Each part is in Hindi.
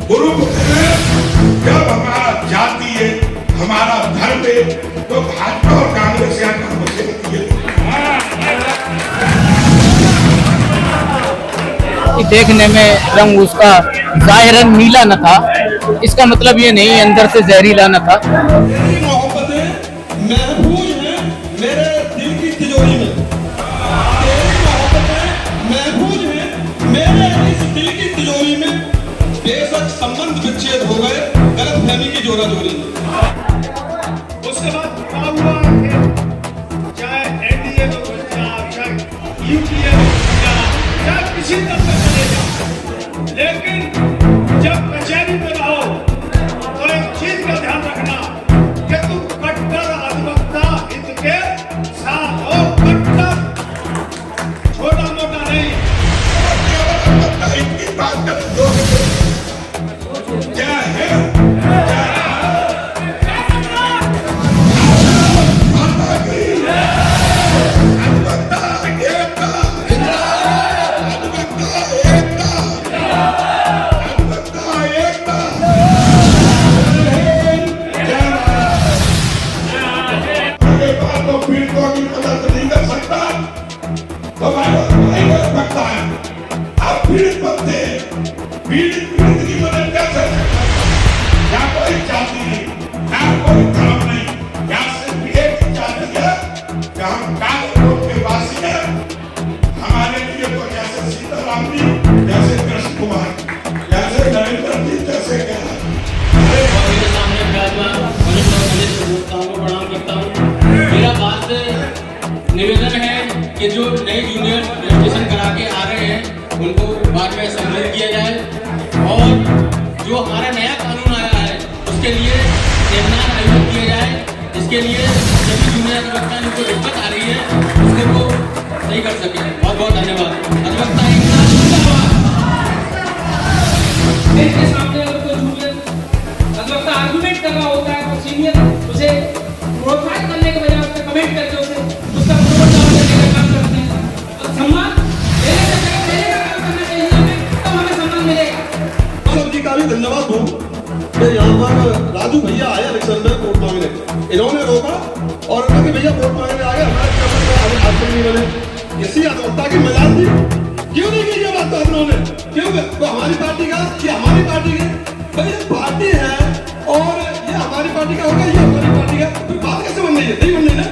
गुरु जब हमारा जाति है, हमारा धर्म है, तो भाजपा और कांग्रेस यहाँ का देखने में रंग उसका जाहिरन नीला न था, इसका मतलब ये नहीं अंदर से जहरीला न था। मेरी मोहब्बतें महफूज हैं मेरे दिल की तिजोरी में, तेरी मोहब्बतें महफूज हैं मेरे इस दिल की तिजोरी में। बेशक संबंध विच्छेद हो गए गलतफहमी की जोरा जोरी में। उसके बाद क्या हुआ, चाहे एनडीए में घुस जाओ, चाहे यूपीए में घुस जाओ, चाहे किसी तरह से चले जाओ, लेकिन जब कचहरी में रहो तो एक चीज का ध्यान रखना कि तुम कट्टर अधिवक्ता हित के साथ हो, कट्टर, छोटा मोटा नहीं। क्या है पीड़ित की मदद कैसे यहाँ कोई जाति नहीं, यहाँ कोई धर्म नहीं, यहाँ सिर्फ एक जाति है कि हम कानपुर के वासी हैं। हमारे लिए तो जैसे सीताराम जी, जैसे कृष्ण कुमार, जैसे नरेंद्र जी, जैसे मेरे सामने विराजमान वरिष्ठ और वरिष्ठ उपभोक्ताओं को प्रणाम करता हूँ। मेरा बात निवेदन है कि जो नए जूनियर रजिस्ट्रेशन करा के आ रहे हैं उनको बाद में सम्मिलित किया जाए, और जो हमारा नया कानून आया है उसके लिए सेमिनार आयोजित किया जाए, जिसके लिए सभी जूनियर अधिवक्ता जिनको दिक्कत आ रही है उसको वो सही कर सके। बहुत बहुत धन्यवाद। अधिवक्ता के सामने अगर कोई जूनियर अधिवक्ता आर्गुमेंट कर रहा होता है तो सीनियर उसे प्रोत्साहित करने के बजाय उसका कमेंट करके उसे उसका प्रोत्साहन करने का काम करते हैं। और सम्मान देने का काम करना चाहिए हमें, तब हमें सम्मान मिलेगा। सब जी का भी धन्यवाद दूं कि यहाँ पर राजू भैया आए इलेक्शन में वोट मांगने, इन्होंने रोका और कहा कि भैया वोट मांगने आ गए, हमारे आगे नहीं बने। किसी अधिवक्ता की मजाल थी, क्यों नहीं की ये बात तो उन्होंने, क्यों तो हमारी पार्टी का, ये हमारी पार्टी की भाई पार्टी है और ये हमारी पार्टी का होगा, ये हमारी पार्टी का, बात कैसे बन गई है? नहीं बन गई ना,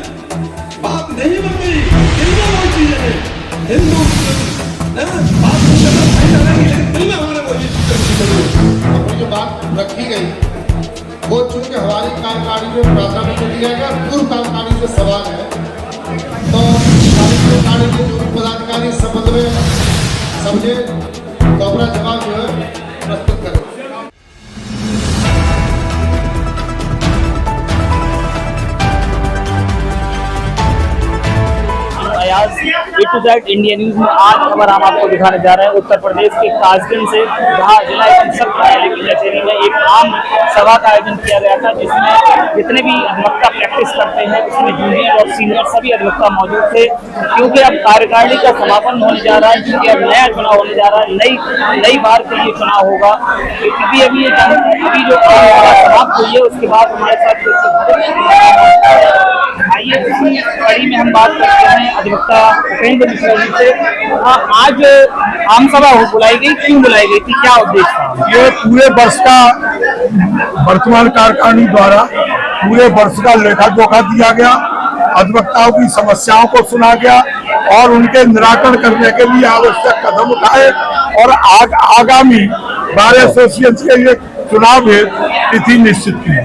बात नहीं बन गई। कितना वो चीजें हैं हिंदू बात दिल में हमारे वो जो बात रखी गई वो चूंकि हमारी कार्यकारिणी में प्रावधान को दिया गया, पूर्व कार्यकारिणी से सवाल है, तो हमारी कार्यकारिणी के जो पदाधिकारी इस संबंध में समझे तो अपना जवाब जो है प्रस्तुत करें। A-to-Z इंडिया न्यूज में आज खबर हम आपको दिखाने जा रहे हैं उत्तर प्रदेश के कासगंज से, जहां जिला सब न्यायालय की कचहरी में एक आम सभा का आयोजन किया गया था, जिसमें जितने भी अधिवक्ता प्रैक्टिस करते हैं उसमें जूनियर और सीनियर सभी अधिवक्ता मौजूद थे। क्योंकि अब कार्यकारिणी का समापन होने जा रहा है, क्योंकि अब नया चुनाव होने जा रहा है, नई बार के लिए चुनाव होगा, क्योंकि अभी जो समाप्त हुई है उसके बाद हमारे साथ आइए इसी कड़ी में हम बात करते हैं अधिवक्ता उपेंद्र मिश्रा जी से। आज आम सभा बुलाई गई, क्यों बुलाई गई थी, क्या उद्देश्य था? ये पूरे वर्ष का वर्तमान कार्यकारिणी द्वारा पूरे वर्ष का लेखा जोखा दिया गया, अधिवक्ताओं की समस्याओं को सुना गया और उनके निराकरण करने के लिए आवश्यक कदम उठाए और आगामी बार एसोसिएशन के लिए चुनाव तिथि निश्चित की।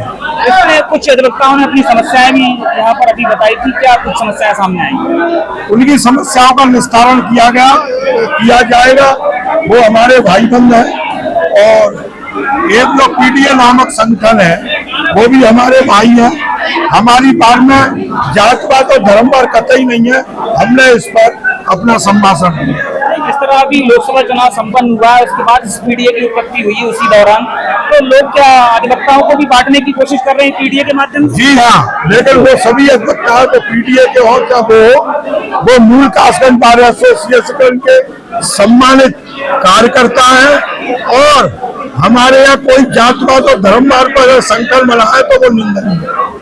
इसमें कुछ अधिवक्ताओं ने अपनी समस्याएं भी यहाँ पर अभी बताई थी, क्या कुछ समस्याएं सामने आई? उनकी समस्याओं का निस्तारण किया जाएगा। वो हमारे भाई बंद हैं और एक जो पीडीए नामक संगठन है वो भी हमारे भाई हैं। हमारी बात में जातिवाद और धर्मवाद कतई नहीं है। हमने इस पर अपना संभाषण दिया। जिस तरह अभी लोकसभा चुनाव संपन्न हुआ है उसके बाद पीडीए की उत्पत्ति हुई है उसी दौरान, तो लोग क्या अधिवक्ताओं को भी बांटने की कोशिश कर रहे हैं पीडीए के माध्यम से? जी हाँ, लेकिन वो सभी अधिवक्ता तो पीडीए के और क्या वो मूल कासगंज बार एसोसिएशन के सम्मानित कार्यकर्ता है, और हमारे यहाँ कोई जातवाद और धर्मवाद पर अगर संकल्प बना है तो वो निंदनीय है।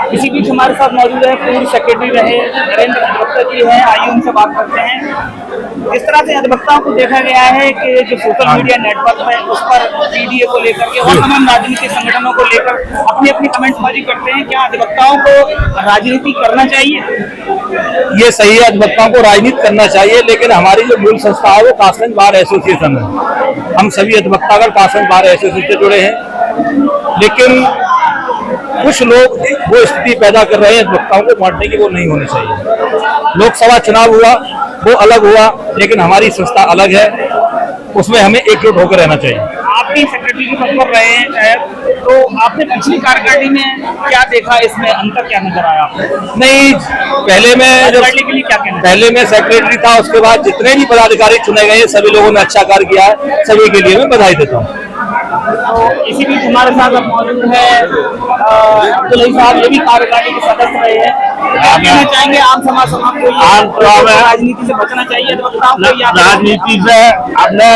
इसी बीच हमारे साथ मौजूद है पूर्व सेक्रेटरी रहे नरेंद्र अधिवक्ता जी हैं, आइए उनसे बात करते हैं। इस तरह से अधिवक्ताओं को देखा गया है कि जो सोशल मीडिया नेटवर्क है उस पर पीडीए को लेकर के और तमाम राजनीतिक संगठनों को लेकर अपनी अपनी कमेंट्सबाजी करते हैं। क्या अधिवक्ताओं को राजनीति करना चाहिए? ये सही है, अधिवक्ताओं को राजनीति करना चाहिए, लेकिन हमारी जो मूल संस्था है वो कासगंज बार एसोसिएशन है। हम सभी अधिवक्तागण कासगंज बार एसोसिएशन से जुड़े हैं, लेकिन कुछ लोग वो स्थिति पैदा कर रहे हैं अधिवक्ताओं को बांटने की, वो नहीं होनी चाहिए। लोकसभा चुनाव हुआ वो अलग हुआ, लेकिन हमारी संस्था अलग है, उसमें हमें एकजुट होकर रहना चाहिए। आप भी सेक्रेटरी के पद पर रहे हैं शायद, तो आपने पिछली कार्यकारिणी में क्या देखा, इसमें अंतर क्या नजर आया आपको? नहीं, पहले मैं सेक्रेटरी था, उसके बाद जितने भी पदाधिकारी चुने गए सभी लोगों ने अच्छा कार्य किया है, सभी के लिए मैं बधाई देता हूँ। तो इसी बीच हमारे साथ अब मौजूद है अब्दुल साहब, ये भी कार्यकारिणी के सदस्य रहे हैं। क्या कहना चाहेंगे आम समाज समाप्त हुई है, राजनीति से बचना चाहिए अधिवक्ताओं को? राजनीति से अपने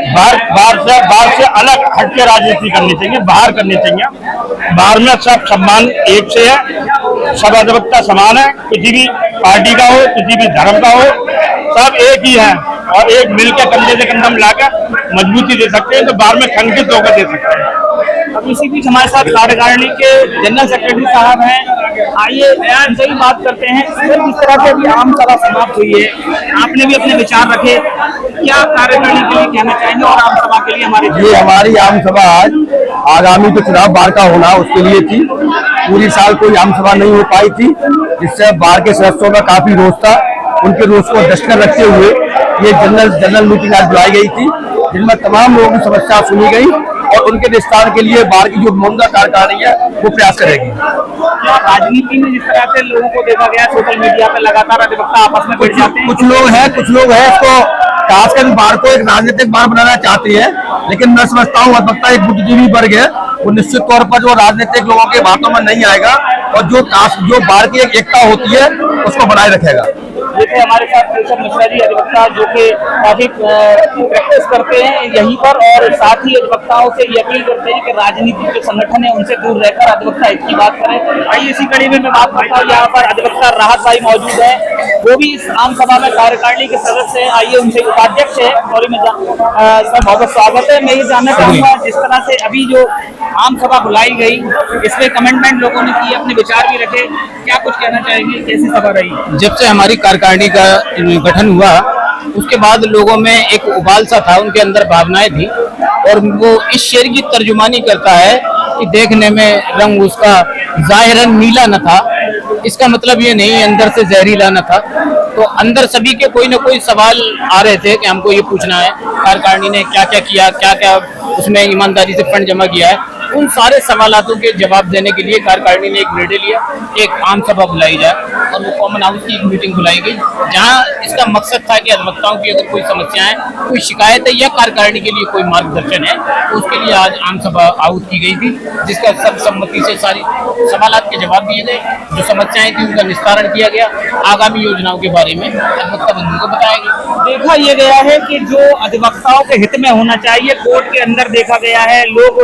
बाहर से अलग हटके राजनीति करनी चाहिए, बाहर करनी चाहिए। बाहर में सब सम्मान एक से है, सब अधिवक्ता समान है, किसी भी पार्टी का हो, किसी भी धर्म का हो, सब एक ही है और एक मिलकर कंधे से कंधा मिलाकर मजबूती दे सकते हैं, तो बाहर में संगठित होकर दे सकते हैं। अब इसी बीच हमारे साथ कार्यकारिणी के जनरल सेक्रेटरी साहब हैं, आइए इनसे ही बात करते हैं। जिस तरह से अभी आम सभा समाप्त हुई है, आपने भी अपने विचार रखे, क्या कार्यकारिणी के लिए कहना चाहेंगे और आम सभा के लिए हमारी आम सभा आज आगामी जो चुनाव बार का होना उसके लिए थी। पूरी साल कोई आम सभा नहीं हो पाई थी, जिससे बार के सदस्यों में काफी रोष था। उनके रोष को दस्तर रखते हुए ये जनरल मीटिंग आज बुलाई गई थी, जिनमें तमाम लोगों की समस्या सुनी गई और उनके निस्तारण के लिए बार की जो मौजूदा कार्यकारिणी है वो प्रयास करेगी। क्या राजनीति में जिस तरह से लोगों को देखा गया सोशल मीडिया पर लगातार अधिवक्ता आपस में भिड़ जाते हैं, कुछ लोग हैं इसको खासकर बार को एक राजनीतिक बार बनाना चाहते हैं, लेकिन मैं समझता हूँ अधिवक्ता एक बुद्धिजीवी वर्ग है, वो निश्चित तौर पर जो राजनीतिक लोगों के बातों में नहीं आएगा और जो बार की एक एकता होती है उसको बनाए रखेगा। देखिए हमारे साथ केशव मिश्रा जी अधिवक्ता जो कि काफी प्रैक्टिस करते हैं यहीं पर, और साथ ही अधिवक्ताओं से ये अपील करते हैं कि राजनीतिक जो संगठन है उनसे दूर रहकर अधिवक्ता हित की बात करें। आइए इसी कड़ी में मैं बात करता हूँ, यहाँ पर अधिवक्ता राहत भाई मौजूद है, वो भी इस आम सभा में कार्यकारिणी के सदस्य हैं। आइए उनसे, उपाध्यक्ष है, सॉरी सर बहुत स्वागत है। मैं ये जानना चाहूँगा जिस तरह से अभी जो आम सभा बुलाई गई इसमें कमेंटमेंट लोगों ने किए, अपने विचार भी रखे, क्या कुछ कहना चाहेंगे, कैसी सभा रही? जब से हमारी कार्यकारिणी का गठन हुआ उसके बाद लोगों में एक उबाल सा था, उनके अंदर भावनाएं थी, और वो इस शेर की तर्जुमानी करता है कि देखने में रंग उसका जाहिरन नीला न था, इसका मतलब ये नहीं अंदर से जहरीला न था। तो अंदर सभी के कोई ना कोई सवाल आ रहे थे कि हमको ये पूछना है कार्यकारिणी ने क्या क्या किया, क्या क्या उसमें ईमानदारी से फंड जमा किया है। उन सारे सवालों के जवाब देने के लिए कार्यकारिणी ने एक निर्णय लिया, एक आम सभा बुलाई जाए और वो कॉमन हाउस की एक मीटिंग बुलाई गई, जहां इसका मकसद था कि अधिवक्ताओं की अगर कोई समस्याएं, कोई शिकायत है या कार्यकारिणी के लिए कोई मार्गदर्शन है, तो उसके लिए आज आम सभा आहुत की गई थी, जिसका सर्वसम्मति से सारी सवाल के जवाब दिए गए, जो समस्याएं थी उनका निस्तारण किया गया, आगामी योजनाओं के बारे में अधिवक्ता बंधुओं को बताया गया। देखा ये गया है कि जो अधिवक्ताओं के हित में होना चाहिए कोर्ट के अंदर देखा गया है, लोग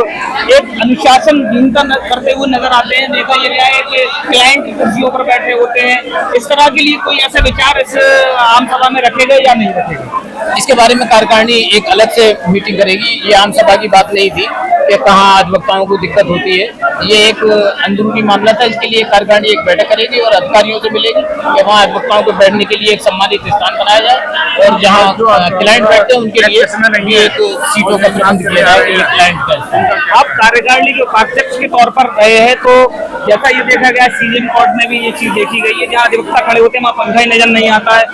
एक अनुशासनहीनता करते हुए नजर आते हैं। देखा ये गया है कि क्लाइंट की कुर्सियों पर बैठे होते हैं, इस तरह के लिए कोई ऐसे विचार इस आम सभा में रखे गए या नहीं रखे गए? इसके बारे में कार्यकारिणी एक अलग से मीटिंग करेगी, ये आम सभा की बात नहीं थी कि कहाँ अधिवक्ताओं को दिक्कत होती है, ये एक अंदरूनी मामला था। इसके लिए कार्यकारिणी एक बैठक करेगी और अधिकारियों से मिलेगी कि वहाँ अधिवक्ताओं को बैठने के लिए एक सम्मानित स्थान बनाया जाए और जहाँ क्लाइंट बैठते हैं उनके लिए एक सीटों का प्रबंध किया जाए, एक क्लाइंट का। आप कार्यकारिणी के उपाध्यक्ष के तौर पर रहे हैं, तो जैसा ये देखा गया सीजन कोर्ट में भी ये चीज देखी गई है, जहाँ अधिवक्ता खड़े होते हैं वहाँ पंखा ही नजर नहीं आता है,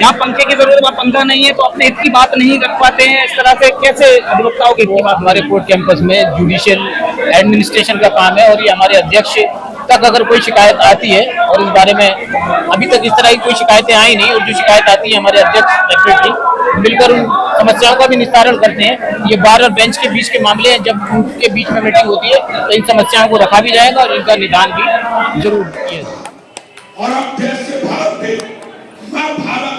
जहाँ पंखे की जरूरत वहाँ पंखा नहीं है, तो अपने हित की बात नहीं कर पाते हैं। इस तरह से कैसे अधिवक्ताओं के हित की बात? हमारे कोर्ट कैंपस में जुडिशियल एडमिनिस्ट्रेशन का काम है और ये हमारे अध्यक्ष तक अगर कोई शिकायत आती है, और इस बारे में अभी तक इस तरह की कोई शिकायतें आई नहीं, और जो शिकायत आती है हमारे अध्यक्ष सेक्रेटरी मिलकर उन समस्याओं का भी निस्तारण करते हैं। ये बार और बेंच के बीच के मामले हैं, जब उनके बीच में मीटिंग होती है तो इन समस्याओं को रखा भी जाएगा और इनका निदान भी जरूर किया जाएगा। और अब देश से भारत थे, माँ भारत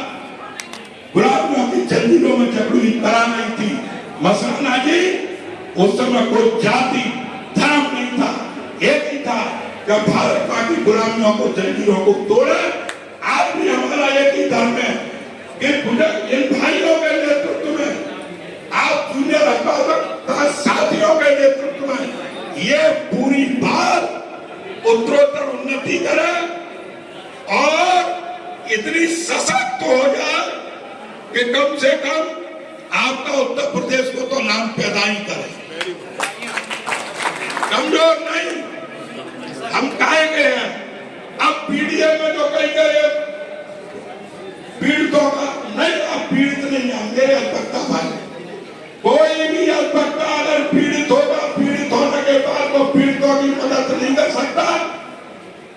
गुलाबियों की जंजीरों में जबड़ी करा नहीं थी। मसलाना जी, उस समय कोई जाति धर्म नहीं था, एक ही था कि भारत माँ की गुलामियों को जंजीरों को तोड़े। आज भी हमारा एक ही धर्म है कि इन भाइयों के नेतृत्व में, आप जूनियर अभिभावक साथियों के नेतृत्व में ये पूरी बात उत्तरोत्तर उन्नति करे और इतनी सशक्त हो जाए कि कम से कम आपका उत्तर प्रदेश को तो नाम पैदा ही करे, कमजोर नहीं। हम काहे गए हैं? अब पीडीए में जो कही गए पीड़ितों का नहीं, अब पीड़ित नहीं है मेरे अल्पकता भाई। कोई भी अल्पकता अगर पीड़ित होगा, पीड़ित होने के बाद वो पीड़ितों की मदद नहीं कर सकता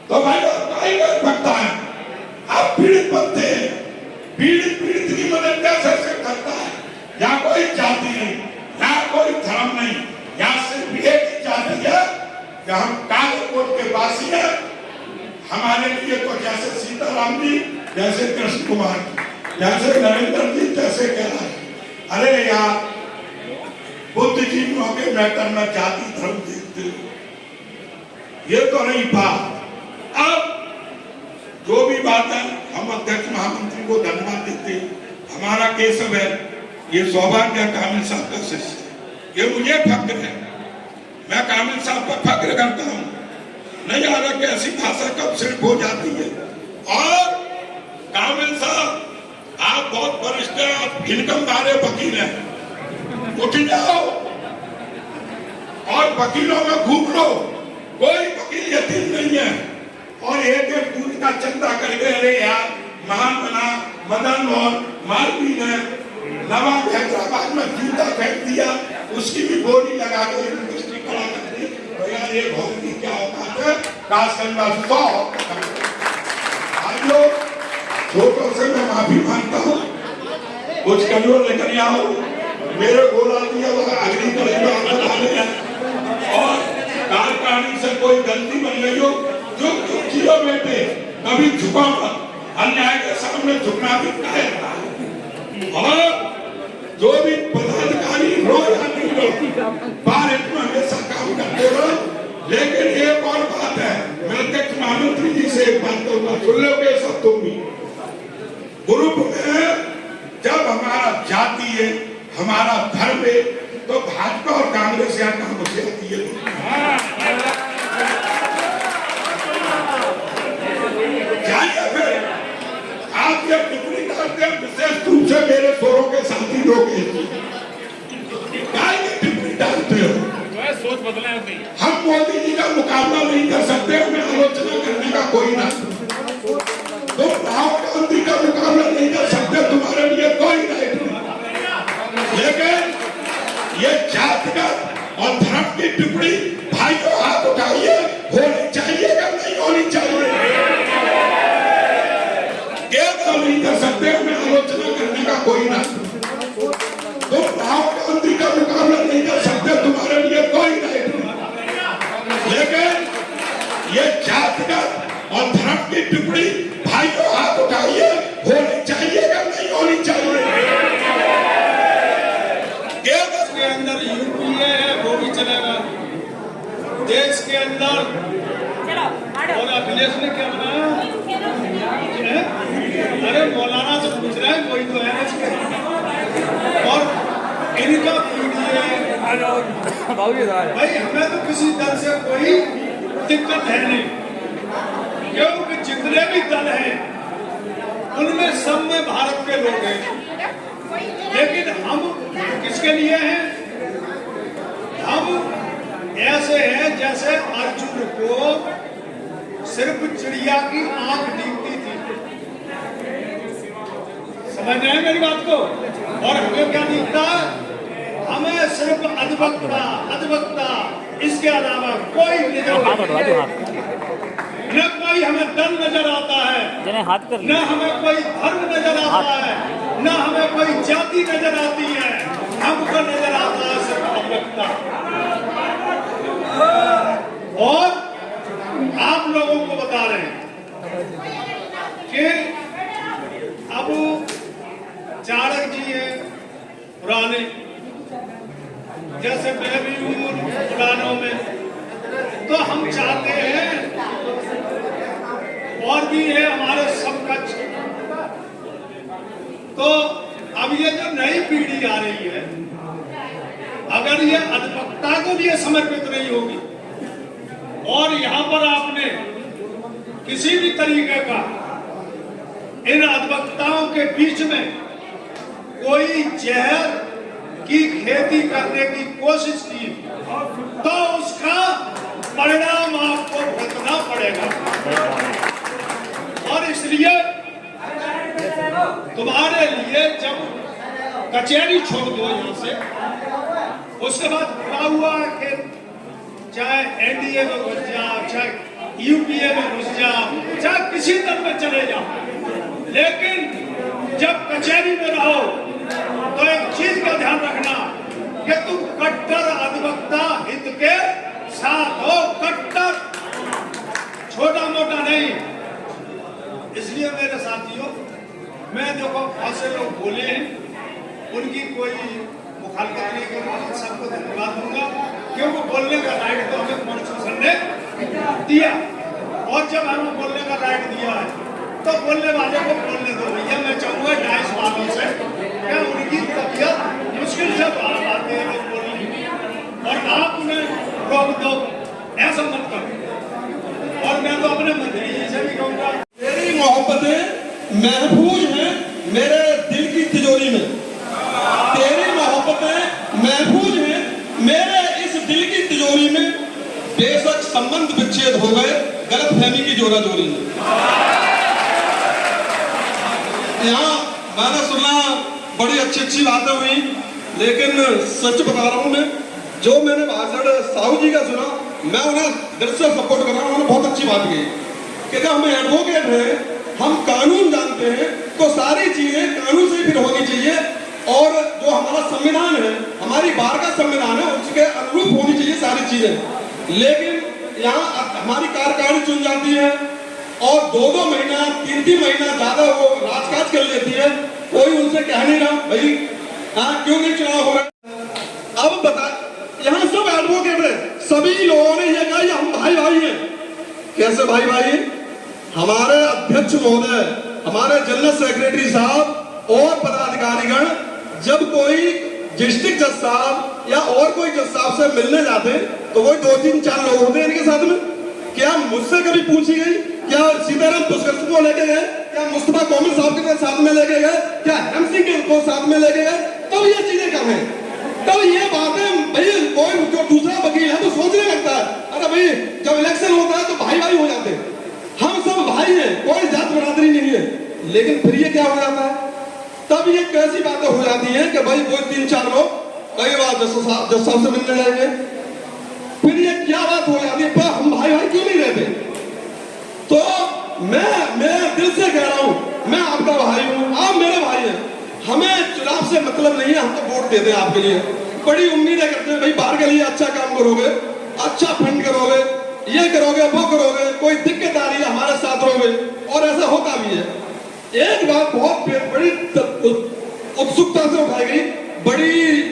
तो भाई अल्पकता है। आप पीड़ित बनते हैं, पीड़ित की मदद कैसे करता है? यहाँ कोई जाति नहीं, यहाँ कोई धर्म नहीं, यहाँ सिर्फ एक ही जाति है कि हम कालीकोट के वासी हैं। हमारे लिए तो जैसे सीताराम जी, जैसे कृष्ण कुमार, जैसे नरेंद्र जी, जैसे कैलाश। अरे यार, बुद्धिजीवियों के मैटर में जाति धर्म देखते ये तो नहीं बात। अब जो भी बात है, हम अध्यक्ष महामंत्री को धन्यवाद देते हैं। हमारा केशव है, ये सौभाग्य कामिल साहब का शिष्य, ये मुझे फक्र है। मैं कामिल साहब पर फक्र करता हूँ। नहीं आ रहा कि ऐसी भाषा कब सिर्फ हो जाती है। और कामिल साहब, आप बहुत वरिष्ठ हैं, आप इनकम वाले वकील हैं, उठ जाओ और वकीलों में घूम लो। कोई वकील यतीम नहीं है। और एक दूध का चंदा करके, अरे यार महान बना मदन और मालवीय ने नवाब हैदराबाद में जूता फेंक दिया, उसकी भी बोली लगा के यूनिवर्सिटी खड़ा कर दी। तो यार ये बहुत ही क्या औकात है, काशगंज 100 भाइयों, छोटों से मैं माफी मांगता हूँ, कुछ कमियों लेकर यहाँ हो, मेरे गोला दिया अगली कड़ी और कार्यकारिणी से कोई गलती बन गई हो, जो जियो बेटे कभी झुका मत, अन्याय के सामने झुकना भी कायर था। और जो भी पदाधिकारी रो या नहीं रो, भारत में हमेशा काम करते रहो। लेकिन एक और बात है, मैं अध्यक्ष महामंत्री जी से एक बात कहूँगा, सुन लो के सब तुम भी। ग्रुप में जब हमारा जाति है, हमारा धर्म है, तो भाजपा और कांग्रेस यहाँ काम हो जाती है। फिर आप ये टिप्पणी करते हैं, विशेष रूप से मेरे स्वरों के साथी लोग टिप्पणी डालते हो। सोच बदले हम मोदी जी का मुकाबला नहीं कर सकते, हमें आलोचना करने का कोई ना। तुम राहुल गांधी का मुकाबला नहीं कर सकते, तुम्हारे लिए कोई राइट नहीं। लेकिन ये जातिगत और धर्म की टिप्पणी, भाई को हाथ उठाइए, होनी चाहिए या नहीं होनी चाहिए, नहीं कर सकते, हमें आलोचना करने का कोई ना। तुम राहुल गांधी का मुकाबला नहीं कर सकते, तुम्हारे लिए कोई राइट नहीं। लेकिन ये जातिगत और धर्म की टिप्पणी, भाई को हाथ उठाइए, होनी चाहिए या नहीं होनी चाहिए। देश के अंदर यूपीए है वो भी चलेगा, देश के अंदर। और अखिलेश ने क्या बनाया? अरे मौलाना से पूछ रहे हैं, कोई तो है और इनका भाई हमें तो किसी दल से कोई दिक्कत है नहीं, क्योंकि जितने भी दल हैं उनमें सब में भारत के लोग हैं। लेकिन हम किसके लिए हैं? हम ऐसे हैं जैसे अर्जुन को सिर्फ चिड़िया की आंख दिखती थी, समझ रहे हैं मेरी बात को? और हमें क्या दिखता? हमें सिर्फ अधिवक्ता, इसके अलावा कोई न कोई हमें दल नजर आता है, न हमें कोई धर्म नजर आता है। ना हमें कोई जाति नजर आती है, हमको नजर आता है सिर्फ अधिवक्ता। और आप लोगों को बता रहे हैं कि अब चाणक्य जी हैं पुराने, जैसे मैं भी हूँ पुरानों में, तो हम चाहते हैं और भी है हमारे समकक्ष। तो अब ये जो नई पीढ़ी आ रही है, अगर ये अधिवक्ता को लिए समर्पित नहीं होगी और यहाँ पर आपने किसी भी तरीके का इन अधिवक्ताओं के बीच में कोई जहर की खेती करने की कोशिश की, तो उसका परिणाम आपको भुगतना पड़ेगा। और इसलिए तुम्हारे लिए जब कचहरी छोड़ दो यहाँ से, उसके बाद क्या हुआ कि चाहे एनडीए में घुस जाओ, चाहे यूपीए में घुस जाओ, चाहे किसी दल में चले जाओ, लेकिन जब कचहरी में रहो तो एक चीज का ध्यान रखना कि तुम कट्टर अधिवक्ता हित के साथ हो, कट्टर, छोटा मोटा नहीं। इसलिए मेरे साथियों, मैं देखो बहुत से लोग बोले हैं, उनकी कोई मुखालफत नहीं करूंगा, सबको धन्यवाद दूंगा, क्योंकि बोलने का राइट तो हमें कॉन्स्टिट्यूशन ने दिया, और जब हमें बोलने का राइट दिया है तो बोलने वाले को बोलने दो। भैया मैं चाहूंगा 22 वालों से क्या उनकी तबीयत मुश्किल से बाहर आते हैं लोग बोलने, और आप उन्हें रोक दो, ऐसा मत करो। और मैं तो अपने मंत्री जी से भी कहूंगा, मेरी मोहब्बतें महफूज हैं मेरे दिल की तिजोरी में, तेरी मोहब्बतें महफूज हैं मेरे इस दिल की तिजोरी में। बेशक संबंध विच्छेद हो गए गलतफहमी की जोरा जोरी में। यहाँ मैंने सुना बड़ी अच्छी अच्छी बातें हुई, लेकिन सच बता रहा हूँ, मैं जो मैंने भाषण साहू जी का सुना, मैं उन्हें दिल से सपोर्ट कर रहा हूँ। उन्होंने बहुत अच्छी बात कही कि हम एडवोकेट हैं, हम कानून जानते हैं, तो सारी चीजें कानून से फिर होनी चाहिए, और जो हमारा संविधान है, हमारी बार का संविधान है, उसके अनुरूप होनी चाहिए सारी चीजें। लेकिन यहाँ हमारी कार्यकारिणी चुन जाती है और 2-2 महीना 3-3 महीना ज्यादा वो राजकाज कर लेती है, कोई उनसे कह नहीं रहा भाई हाँ क्यों नहीं चुनाव हो रहा। अब बता, यहाँ सब एडवोकेट है, सभी लोगों ने ये कहा हम भाई भाई हैं। कैसे भाई भाई? हमारे अध्यक्ष महोदय, हमारे जनरल सेक्रेटरी साहब और पदाधिकारीगण जब कोई डिस्ट्रिक्ट जज साहब या और कोई जज साहब से मिलने जाते तो वो 2-3-4 लोग होते हैं इनके साथ में। क्या मुझसे कभी पूछी गई? क्या सीताराम पुष्कर को लेके गए? क्या मुस्तफा कोमल साहब के साथ में लेके गए? क्या हेम सिंह को साथ में लेके गए? तब ये चीजें कम है, तब ये बातें भाई कोई जो दूसरा वकील है तो सोचने लगता है, अरे भाई जब इलेक्शन होता है तो भाई भाई हो जाते हैं, हम सब भाई हैं, कोई जात बरादरी नहीं है। लेकिन फिर ये क्या हो जाता है, तब ये कैसी बातें हो जाती हैं कि भाई कोई 3-4 लोग कई बार जज साहब से मिलने जाएंगे, फिर ये क्या बात हो जाती है, पर हम भाई भाई क्यों नहीं रहते? तो मैं दिल से कह रहा हूं, मैं आपका भाई हूं, आप मेरे भाई हैं, हमें चुनाव से मतलब नहीं है, हम तो वोट देते हैं आपके लिए, बड़ी उम्मीदें करते हैं भाई बाहर के लिए अच्छा काम करोगे, अच्छा फंड करोगे, ये करोगे वो करोगे, कोई दिक्कत आ रही है हमारे साथ रहोगे, और ऐसा होता भी है। एक बात बहुत बड़ी उत्सुकता से उठाई गई, बड़ी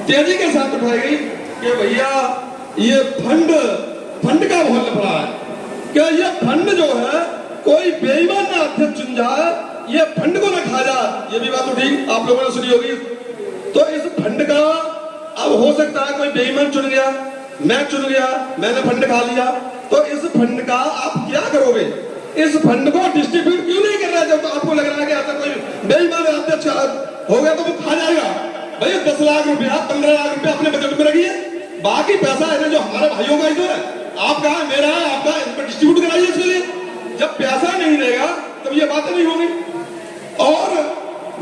तेजी के साथ उठाई गई कि भैया ये फंड का बहुत लफड़ा है, क्या ये फंड जो है कोई बेईमान ना अध्यक्ष चुन जाए, ये फंड को ना खा जाए, ये भी बात उठी, आप लोगों ने सुनी होगी। तो इस फंड का अब हो सकता है कोई बेईमान चुन गया, मैं चुन गया, मैंने फंड खा लिया, तो इस फंड का आप क्या करोगे? इस फंड को डिस्ट्रीब्यूट क्यों नहीं कर रहा? जब तो आपको लग रहा है कि ऐसा कोई बेईमान अध्यक्ष हो गया तो वो खा जाएगा। भाई 10 लाख रुपया 15 लाख रुपया अपने बजट में रखिए, बाकी पैसा है जो हमारे भाइयों का इधर है, आपका है, मेरा है, आपका, इनको डिस्ट्रीब्यूट कराइए इसके लिए। जब पैसा नहीं रहेगा तब ये बातें नहीं होंगी। और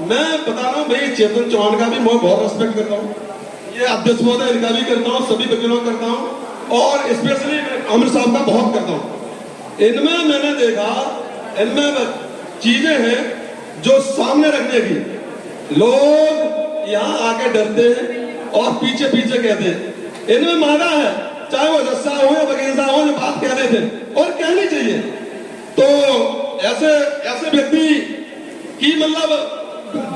मैं बता रहा हूँ भाई, चेतन चौहान का भी मैं बहुत रेस्पेक्ट करता हूँ, ये अध्यक्ष महोदय इनका भी करता हूँ, सभी वकीलों का करता हूँ, और स्पेशली आमिर साहब का बहुत करता हूँ। इनमें मैंने देखा, इनमें चीजें हैं जो सामने रखने की, लोग यहाँ आके डरते हैं और पीछे पीछे कहते हैं। इनमें माना है, चाहे वो जज साहब हो या वकील साहब हो, जो बात कह रहे थे और कहनी चाहिए। तो ऐसे ऐसे व्यक्ति की मतलब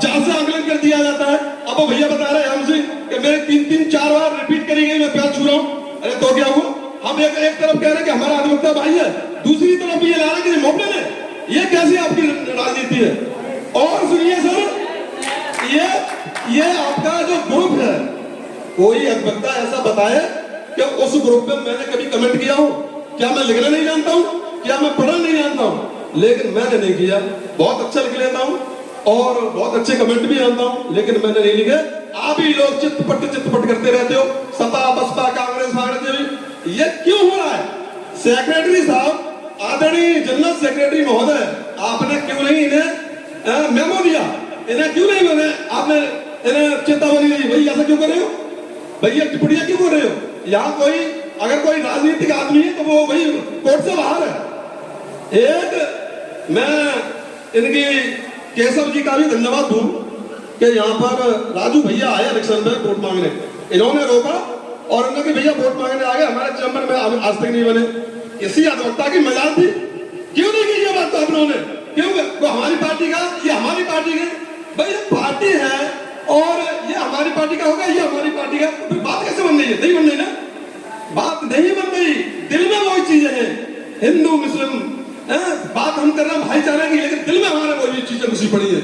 जान से आकलन कर दिया जाता है। अब वो भैया बता रहे हैं हमसे कि मेरे 3-4 बार रिपीट करी गई, मैं प्यार छू रहा हूँ। अरे तो क्या हुआ? हम एक तरफ कह रहे हैं कि हमारा अधिवक्ता भाई है, दूसरी तरफ ये ला रहे हैं कि मोबले ने, ये कैसी आपकी राजनीति है? और सुनिए सर, ये आपका जो ग्रुप है, कोई अधिवक्ता ऐसा बताए कि उस ग्रुप में मैंने कभी कमेंट किया हूं? क्या मैं लिखना नहीं जानता हूं? क्या मैं पढ़ना नहीं जानता हूं? लेकिन मैंने नहीं किया। बहुत अच्छा लिख लेता हूं और बहुत अच्छे कमेंट भी जानता हूं, लेकिन मैंने नहीं लिखे। आप ही लोग चितपट करते रहते हो, सपा बसपा कांग्रेस भी। ये क्यों हो रहा है? सेक्रेटरी साहब, आदरणीय जनरल सेक्रेटरी महोदय, आपने क्यों नहीं इन्हें मेमो दिया? इन्हें क्यों नहीं बने? आपने इन्हें चेतावनी दी, भाई ऐसा क्यों कर रहे हो? भैया टिप्पणियां क्यों कर रहे हो? यहाँ कोई अगर कोई राजनीतिक आदमी है तो वो भाई कोर्ट से बाहर है। एक मैं इनकी केशव जी का भी धन्यवाद दूं कि यहाँ पर राजू भैया आए इलेक्शन में वोट मांगने, इन्होंने रोका और उन्होंने भैया वोट मांगने आ गए, हमारे चैम्बर में आज तक नहीं बने। किसी अधिवक्ता की मजाल थी? क्यों नहीं की ये बात तो आपने? क्यों? वो हमारी पार्टी का, ये हमारी पार्टी का, भाई ये पार्टी है और ये हमारी पार्टी का होगा, ये हमारी पार्टी का, फिर बात कैसे बन रही है? नहीं बन रही ना, बात नहीं बन रही। दिल में वही चीजें हैं, हिंदू मुस्लिम बात हम कर रहे हैं भाईचारे की, लेकिन दिल में हमारे वही चीजें घुसी पड़ी है।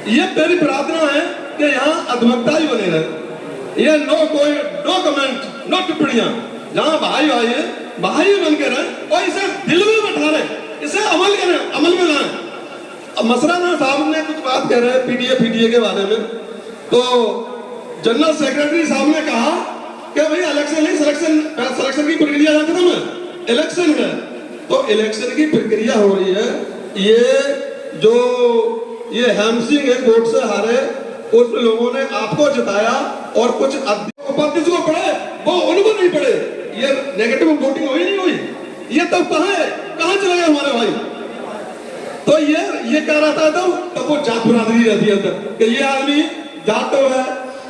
ये मेरी प्रार्थना है कि यहाँ अधिवक्ता ही बने रहे। ये नो कमेंट, नो टिप्पणियां, जहाँ भाई है भाई बन के रहे और इसे दिल में बैठा रहे, इसे अमल करें, अमल में लाएं। मसराना साहब ने कुछ बात कह रहे हैं पीडीए के बारे में, तो जनरल सेक्रेटरी साहब ने कहा कि भाई इलेक्शन नहीं, सिलेक्शन की प्रक्रिया ना खत्म है, इलेक्शन है। तो इलेक्शन की प्रक्रिया हो रही है। ये हेमसिंह एक वोट से हारे, उस लोगों ने आपको जिताया और कुछ उपाध्यक्ष को पढ़े, वो उनको नहीं पढ़े। ये नेगेटिव वोटिंग हुई नहीं हुई? ये तब कहाँ चले गए हमारे भाई? तो ये कह रहा था तब वो जात बरादरी रहती है अंदर कि ये आदमी जाटो है,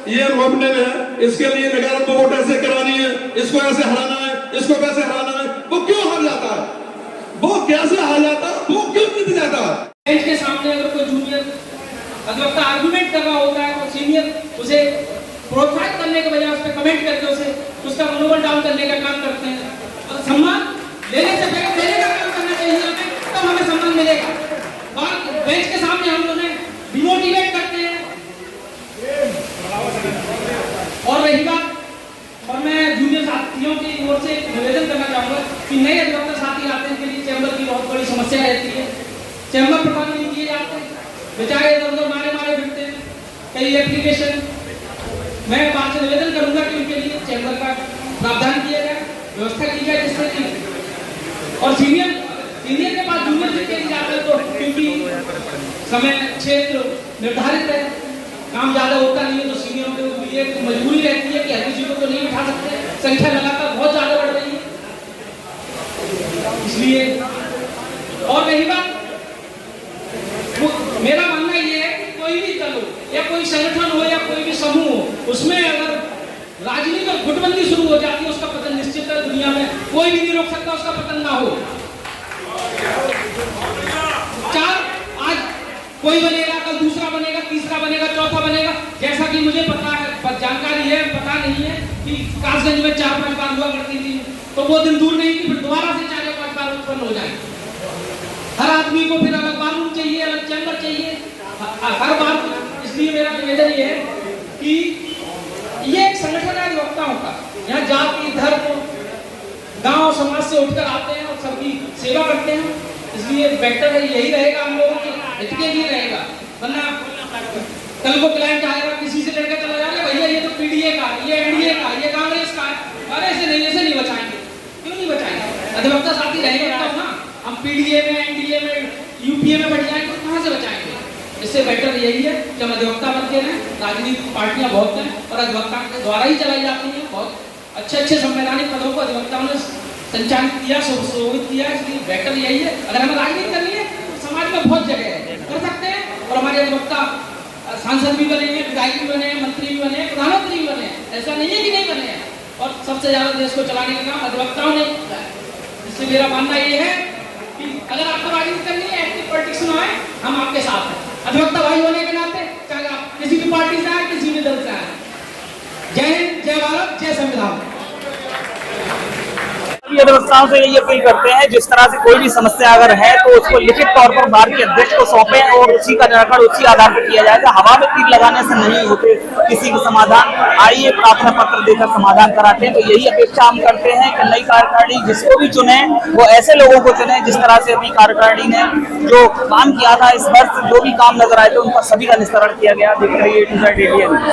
ये मोमडन है, इसके लिए नकारात्मक वोट ऐसे करानी है, इसको ऐसे हराना है, इसको कैसे हराना है। वो क्यों हार जाता है? वो कैसे हार जाता है? वो क्यों जीत जाता है? बेंच के सामने अगर कोई जूनियर अधिवक्ता आर्गुमेंट कर रहा होता है तो सीनियर उसे प्रोत्साहित करने के बजाय उस पर कमेंट करके उसका मनोबल डाउन करने का काम करते हैं। और सम्मान लेने से पहले देने का काम करना चाहिए, तब हमें सम्मान मिलेगा। और बेंच के सामने हम उन्हें डिमोटिवेट करते हैं। और रही बात, और मैं जूनियर साथियों की ओर से एक निवेदन करना चाहूंगा कि नए अधिवक्ता साथी आते हैं, के लिए चैम्बर की बहुत बड़ी समस्या रहती है। चैम्बर प्रदान नहीं किए जाते, बेचारे इधर उधर मारे फिरते हैं। कई एप्लीकेशन, मैं बात से निवेदन करूंगा कि उनके लिए चैम्बर का प्रावधान किया जाए, व्यवस्था की जाए, जिससे कि और सीनियर के पास जूनियर से केस जाता है तो क्योंकि समय क्षेत्र निर्धारित है, काम ज्यादा होता नहीं है, तो सीनियरों के लिए मजबूरी रहती है कि हर किसी को तो नहीं बिठा सकते, संख्या लगातार बहुत ज्यादा बढ़ रही है। इसलिए और रही बात, मेरा मानना ये है कि कोई भी दल हो या कोई संगठन हो या कोई भी समूह हो, उसमें अगर राजनीति और गुटबंदी शुरू हो जाती है, उसका पतन निश्चित है। दुनिया में कोई भी नहीं रोक सकता उसका पतन ना हो। आज कोई बनेगा, कल दूसरा बनेगा, तीसरा बनेगा, चौथा बनेगा। जैसा कि मुझे पता है, पर जानकारी है, पता नहीं है कि कासगंज में 4-5 बार हुआ करती थी, तो वो दिन दूर नहीं कि फिर दोबारा से 4 या 5 बार उत्पन्न हो जाए। हर आदमी को फिर अलग कानून चाहिए, अलग चैम्बर चाहिए हर बार। इसलिए मेरा निवेदन ये है कि ये एक संगठन है अधिवक्ताओं का। यहाँ जाति, धर्म, गांव, समाज से उठकर आते हैं और सबकी सेवा करते हैं। इसलिए बेटर है, यही रहेगा, हम लोगों के हित के लिए रहेगा। वरना कल को क्लाइंट आएगा, किसी से लड़का चला जाएगा, भैया ये तो पीडीए का, ये एनडीए का, ये कांग्रेस का, अरे ऐसे नहीं बचाएंगे। क्यों नहीं बचाएंगे? अधिवक्ता साथी रहेंगे तब ना। हम पीडीए में, एनडीए में, यूपीए में बढ़ जाएंगे तो कहाँ से बचाएंगे? इससे बेटर यही है कि हम अधिवक्ता बनते हैं। राजनीतिक पार्टियां बहुत हैं और अधिवक्ता के द्वारा ही चलाई जाती हैं। बहुत अच्छे संवैधानिक पदों को अधिवक्ताओं ने संचालित किया, सुशोभित किया। इसलिए बेटर यही है, अगर हमें राजनीति करनी है तो समाज में बहुत जगह है, कर सकते हैं। और हमारे अधिवक्ता सांसद भी बने हैं, विधायक भी बने हैं, मंत्री भी बने हैं, प्रधानमंत्री भी बने हैं। ऐसा नहीं है कि नहीं बने हैं। और सबसे ज्यादा देश को चलाने का काम अधिवक्ताओं ने किया है। इससे मेरा मानना ये है कि अगर आपको राजनीति करनी है, एक्टिव पॉलिटिक्स में आए, हम आपके साथ हैं। अधिवक्ता भाई होने के नाते चाहे आप किसी भी पार्टी से आए, किसी भी दल से आए। जय हिंद, जय भारत, जय संविधान। सभी अधिवक्ताओं से यही अपील करते हैं, जिस तरह से कोई भी समस्या अगर है तो उसको लिखित तौर पर बार के अध्यक्ष को सौंपें और उसी का निराकरण उसी आधार पर किया जाएगा। हवा में तीर लगाने से नहीं होते किसी का समाधान। आइए प्रार्थना पत्र देकर समाधान कराते हैं। तो यही अपेक्षा हम करते हैं कि नई कार्यकारिणी जिसको भी चुने वो ऐसे लोगों को चुने जिस तरह से अभी कार्यकारिणी ने जो काम किया था इस वर्ष, जो भी काम नजर आए थे उन पर सभी का निस्तारण किया गया। देख रही है A to Z India news.